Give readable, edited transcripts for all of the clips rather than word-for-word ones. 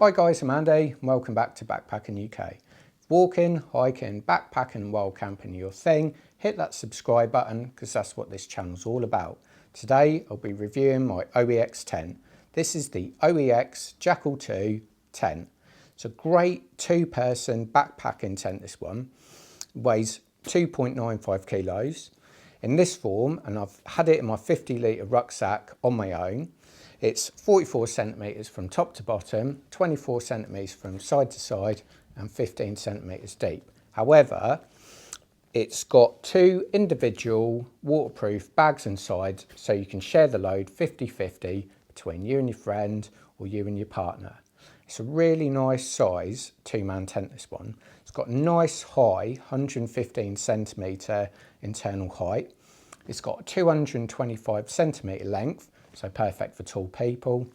Hi guys, I'm Andy and welcome back to Backpacking UK. Walking, hiking, backpacking and wild camping your thing, hit that subscribe button because that's what this channel's all about. Today I'll be reviewing my OEX tent. This is the OEX Jackal 2 tent. It's a great two-person backpacking tent, this one. It weighs 2.95 kilos. In this form, and I've had it in my 50-litre rucksack on my own. It's 44 centimetres from top to bottom, 24 centimetres from side to side and 15 centimetres deep. However, it's got two individual waterproof bags inside so you can share the load 50-50 between you and your friend or you and your partner. It's a really nice size two-man tent, this one. It's got a nice high 115 centimetre internal height. It's got a 225 centimetre length, so perfect for tall people,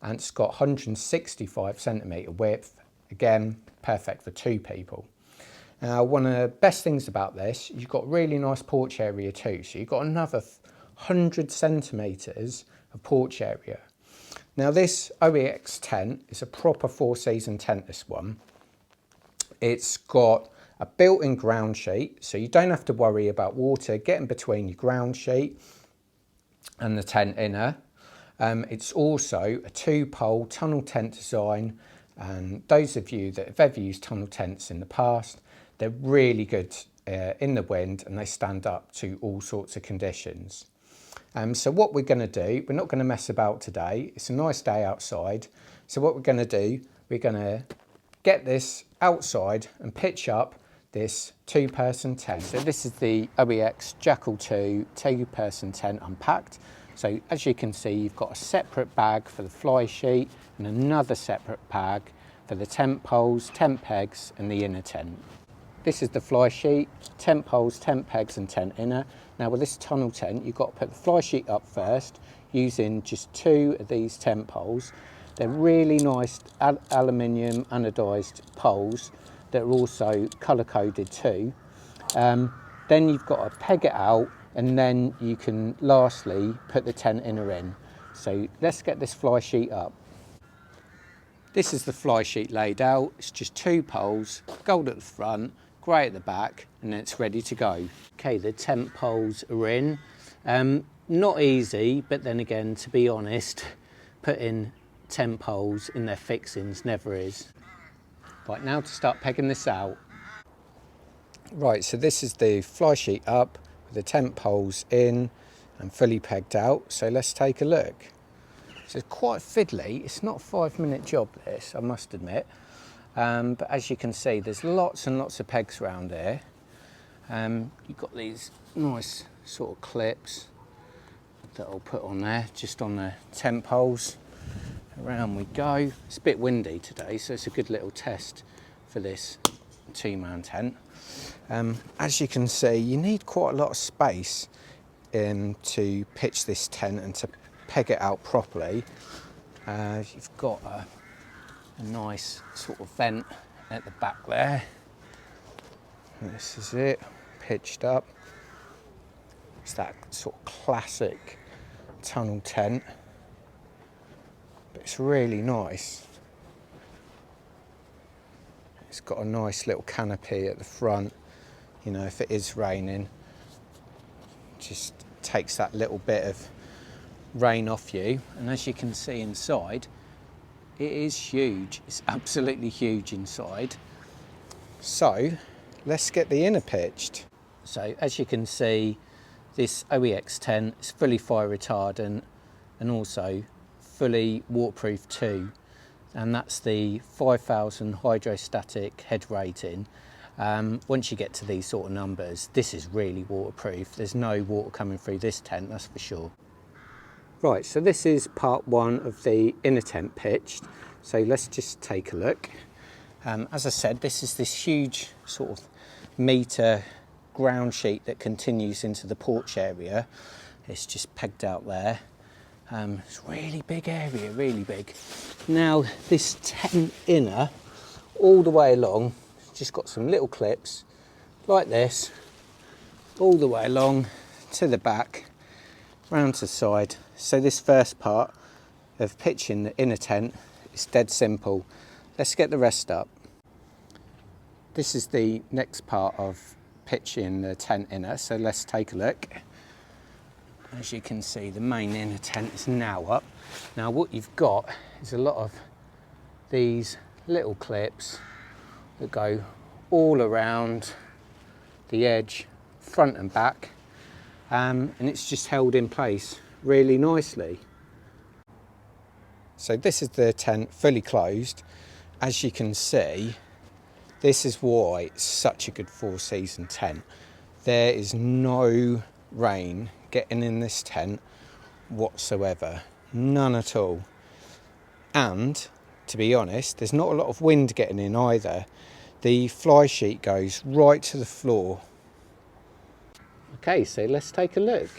and it's got 165 centimetre width, again perfect for two people. Now, one of the best things about this, you've got really nice porch area too, so you've got another 100 centimetres of porch area. Now this OEX tent is a proper four-season tent, this one. It's got a built-in ground sheet, so you don't have to worry about water getting between your ground sheet and the tent inner. It's also a two-pole tunnel tent design, and those of you that have ever used tunnel tents in the past, they're really good in the wind and they stand up to all sorts of conditions. So what we're going to do, we're not going to mess about today. It's a nice day outside. So what we're going to do, we're going to get this outside and pitch up this two-person tent. So this is the OEX Jackal 2 two-person tent unpacked. So as you can see, you've got a separate bag for the fly sheet and another separate bag for the tent poles, tent pegs and the inner tent. This is the fly sheet, tent poles, tent pegs and tent inner. Now with this tunnel tent, you've got to put the fly sheet up first using just two of these tent poles. They're really nice aluminium anodised poles that are also colour coded too. Then you've got to peg it out and then you can lastly put the tent inner in. So let's get this fly sheet up. This is the fly sheet laid out. It's just two poles, gold at the front, grey at the back, and then it's ready to go. Okay, the tent poles are in. Not easy, but then again, to be honest, putting tent poles in their fixings never is. Right, now to start pegging this out. Right, so this is the fly sheet up with the tent poles in and fully pegged out. So let's take a look. So it's quite fiddly. It's not a 5-minute job, this, I must admit. But as you can see, there's lots and lots of pegs around here. You've got these nice sort of clips that I'll put on there, just on the tent poles. Around we go. It's a bit windy today, so it's a good little test for this two-man tent. As you can see, you need quite a lot of space to pitch this tent and to peg it out properly. You've got a nice sort of vent at the back there. This is it, pitched up. It's that sort of classic tunnel tent, but it's really nice. It's got a nice little canopy at the front, you know, if it is raining, just takes that little bit of rain off you. And as you can see inside, it is huge. It's absolutely huge inside. So let's get the inner pitched. So as you can see, this OEX tent is fully fire retardant and also fully waterproof too. And that's the 5,000 hydrostatic head rating. Once you get to these sort of numbers, this is really waterproof. There's no water coming through this tent, that's for sure. Right, so this is part one of the inner tent pitched. So let's just take a look. As I said, this is this huge sort of metre ground sheet that continues into the porch area. It's just pegged out there. It's a really big area, really big. Now this tent inner, all the way along, it's just got some little clips like this, all the way along to the back, round to the side. So this first part of pitching the inner tent is dead simple. let's get the rest up. This is the next part of pitching the tent inner, so let's take a look. As you can see, the main inner tent is now up. Now what you've got is a lot of these little clips that go all around the edge, front and back, and it's just held in place really nicely. So this is the tent fully closed. As you can see, this is why it's such a good 4-season tent. There is no rain getting in this tent whatsoever, none at all. And to be honest, there's not a lot of wind getting in either. The fly sheet goes right to the floor. Okay, so let's take a look.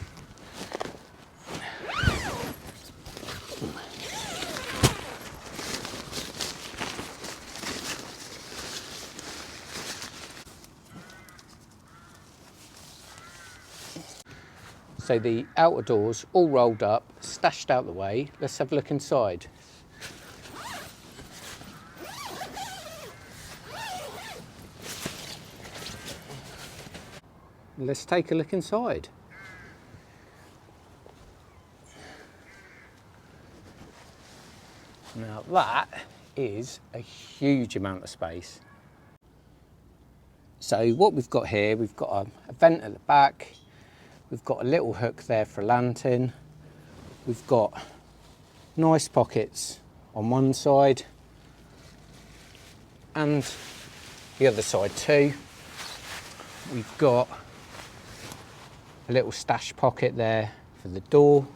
So the outer doors all rolled up, stashed out the way. Let's have a look inside. Let's take a look inside. Now that is a huge amount of space. So what we've got here, we've got a vent at the back. We've got a little hook there for a lantern. We've got nice pockets on one side and the other side too. We've got a little stash pocket there for the door.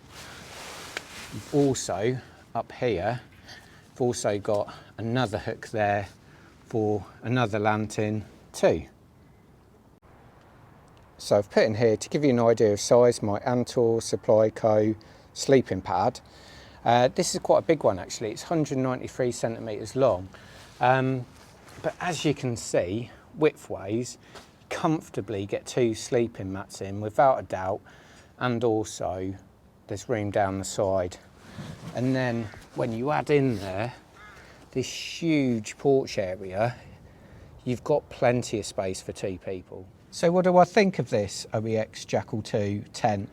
We've also, up here, we've also got another hook there for another lantern too. So I've put in here, to give you an idea of size, my Antor Supply Co sleeping pad. This is quite a big one actually, it's 193 centimetres long. But as you can see, width-wise, comfortably get 2 sleeping mats in without a doubt, and also there's room down the side. And then when you add in there this huge porch area, you've got plenty of space for 2 people. So what do I think of this OEX Jackal 2 tent?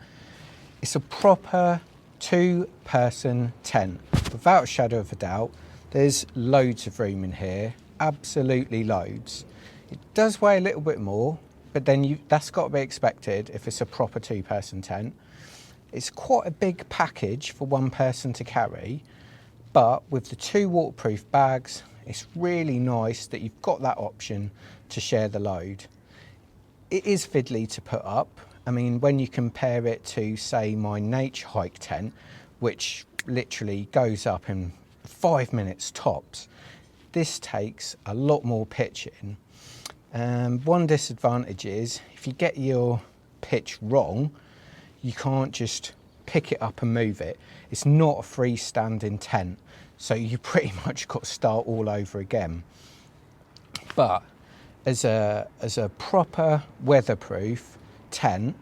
It's a proper 2-person tent, without a shadow of a doubt. There's loads of room in here, absolutely loads. It does weigh a little bit more, but then that's got to be expected if it's a proper 2-person tent. It's quite a big package for 1 person to carry, but with the 2 waterproof bags, it's really nice that you've got that option to share the load. It is fiddly to put up. I mean, when you compare it to, say, my nature hike tent, which literally goes up in 5 minutes tops, this takes a lot more pitching. One disadvantage is if you get your pitch wrong, you can't just pick it up and move it. It's not a freestanding tent, so you pretty much got to start all over again. But as a proper weatherproof tent,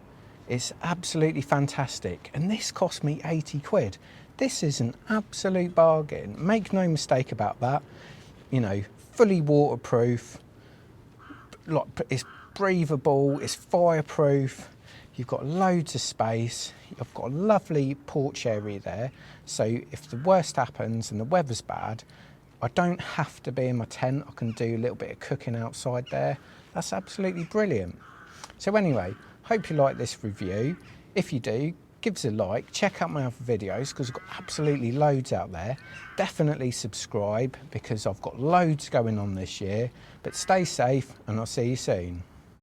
it's absolutely fantastic. And this cost me 80 quid. This is an absolute bargain. Make no mistake about that. You know, fully waterproof, it's breathable, it's fireproof. You've got loads of space. You've got a lovely porch area there. So if the worst happens and the weather's bad, I don't have to be in my tent. I can do a little bit of cooking outside there. That's absolutely brilliant. So anyway, hope you like this review. If you do, give us a like. Check out my other videos because I've got absolutely loads out there. Definitely subscribe because I've got loads going on this year. But stay safe and I'll see you soon.